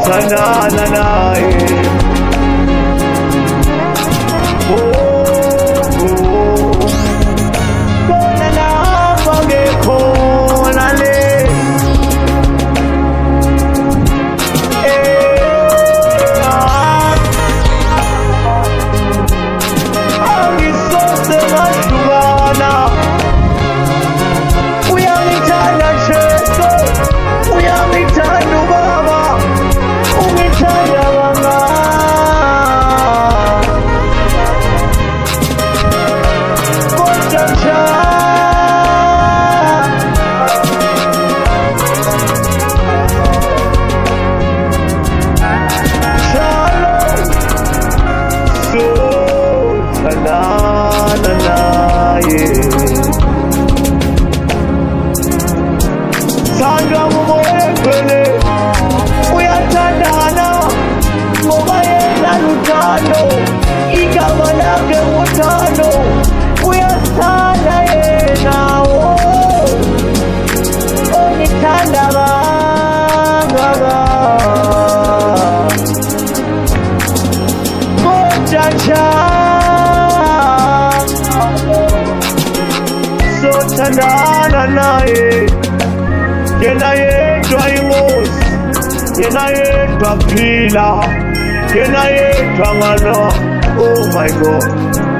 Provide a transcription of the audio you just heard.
sothandana naye. Khona lapha ngekhona le angisose ngahlukana. Uyangithanda Jesu, uyangithanda ubaba, ungithanda kangaka. Kodwa sothandana naye. Thandwa ngumoya engcwele, uyathandana ngoba yena luthando, igama lakhe nguthando. Uyasithanda yena, ungithanda kangaka. Kodwa sothandana naye. Yena yedwa inkosi, yena yedwa phila, yena yedwa ngalo. Oh my God.